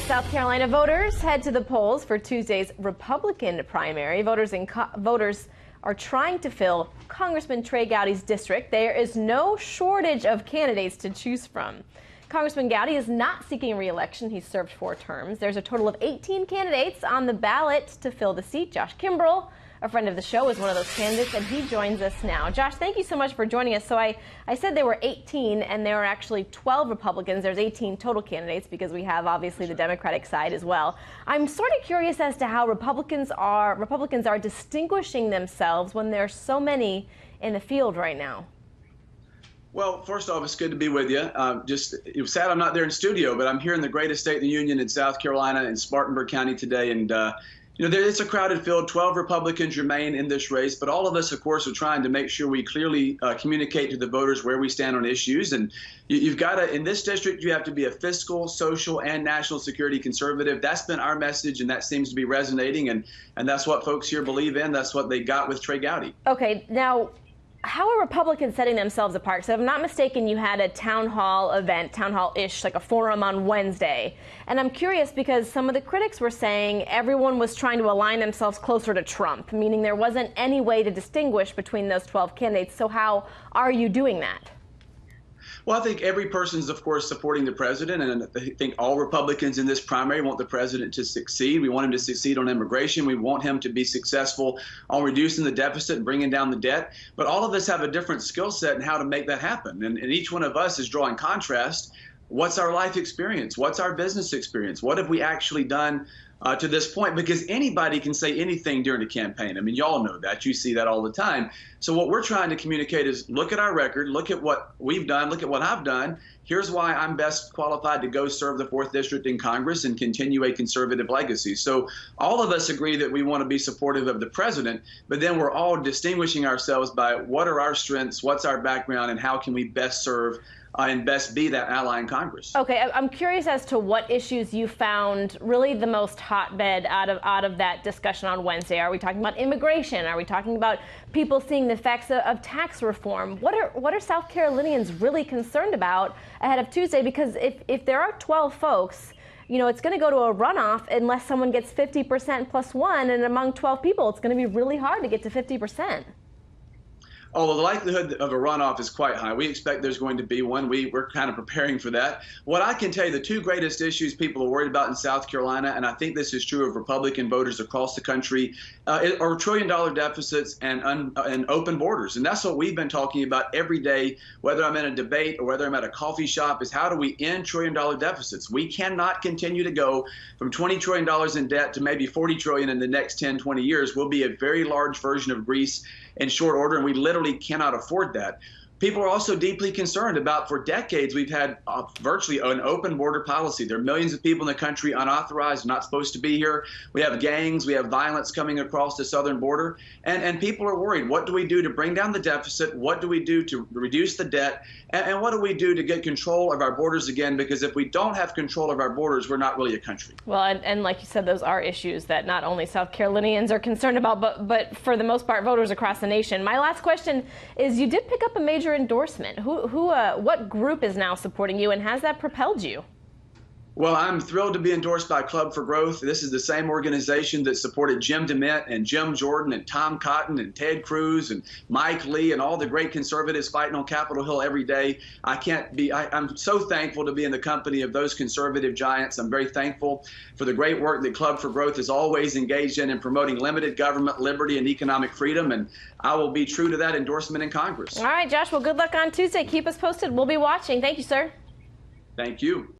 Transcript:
South Carolina voters head to the polls for Tuesday's Republican primary. Voters are trying to fill Congressman Trey Gowdy's district. There is no shortage of candidates to choose from. Congressman Gowdy is not seeking re-election. He's served 4 terms. There's a total of 18 candidates on the ballot to fill the seat. Josh Kimbrell, a friend of the show, is one of those candidates, and he joins us now. Josh, thank you so much for joining us. So I said there were 18, and there are actually 12 Republicans. There's 18 total candidates because we have obviously the Democratic side as well. I'm sort of curious as to how Republicans are distinguishing themselves when there's so many in the field right now. Well, first off, it's good to be with you. It was sad I'm not there in studio, but I'm here in the greatest state in the union in South Carolina in Spartanburg County today, and it's a crowded field. 12 Republicans remain in this race, but all of us, of course, are trying to make sure we clearly communicate to the voters where we stand on issues. And you've got to, in this district, you have to be a fiscal, social, and national security conservative. That's been our message, and that seems to be resonating. And that's what folks here believe in. That's what they got with Trey Gowdy. Okay, now, how are Republicans setting themselves apart? So if I'm not mistaken, you had a town hall event, town hall-ish, like a forum on Wednesday. And I'm curious because some of the critics were saying everyone was trying to align themselves closer to Trump, meaning there wasn't any way to distinguish between those 12 candidates. So how are you doing that? Well, I think every person's, of course, supporting the president, and I think all Republicans in this primary want the president to succeed. We want him to succeed on immigration. We want him to be successful on reducing the deficit and bringing down the debt. But all of us have a different skill set in how to make that happen. And each one of us is drawing contrast. What's our life experience? What's our business experience? What have we actually done to this point? Because anybody can say anything during a campaign. I mean, y'all know that. You see that all the time. So what we're trying to communicate is look at our record, look at what we've done, look at what I've done. Here's why I'm best qualified to go serve the 4th District in Congress and continue a conservative legacy. So all of us agree that we want to be supportive of the president, but then we're all distinguishing ourselves by what are our strengths, what's our background, and how can we best serve and best be that ally in Congress. Okay, I'm curious as to what issues you found really the most hotbed out of that discussion on Wednesday. Are we talking about immigration? Are we talking about people seeing the effects of tax reform? What are South Carolinians really concerned about ahead of Tuesday? Because if there are 12 folks, it's going to go to a runoff unless someone gets 50% plus 1, and among 12 people, it's going to be really hard to get to 50%. Although the likelihood of a runoff is quite high. We expect there's going to be one. We're kind of preparing for that. What I can tell you, the 2 greatest issues people are worried about in South Carolina, and I think this is true of Republican voters across the country, are trillion-dollar deficits and open borders. And that's what we've been talking about every day, whether I'm in a debate or whether I'm at a coffee shop, is how do we end trillion-dollar deficits? We cannot continue to go from $20 trillion in debt to maybe $40 trillion in the next 10, 20 years. We'll be a very large version of Greece in short order, and we literally cannot afford that. People are also deeply concerned about, for decades, we've had virtually an open border policy. There are millions of people in the country unauthorized, not supposed to be here. We have gangs, we have violence coming across the southern border, and people are worried. What do we do to bring down the deficit? What do we do to reduce the debt? And what do we do to get control of our borders again? Because if we don't have control of our borders, we're not really a country. Well, and like you said, those are issues that not only South Carolinians are concerned about, but for the most part, voters across the nation. My last question is, you did pick up a major endorsement. What group is now supporting you, and has that propelled you? Well, I'm thrilled to be endorsed by Club for Growth. This is the same organization that supported Jim DeMint and Jim Jordan and Tom Cotton and Ted Cruz and Mike Lee and all the great conservatives fighting on Capitol Hill every day. I'm so thankful to be in the company of those conservative giants. I'm very thankful for the great work that Club for Growth is always engaged in promoting limited government, liberty, and economic freedom. And I will be true to that endorsement in Congress. All right, Josh, well, good luck on Tuesday. Keep us posted. We'll be watching. Thank you, sir. Thank you.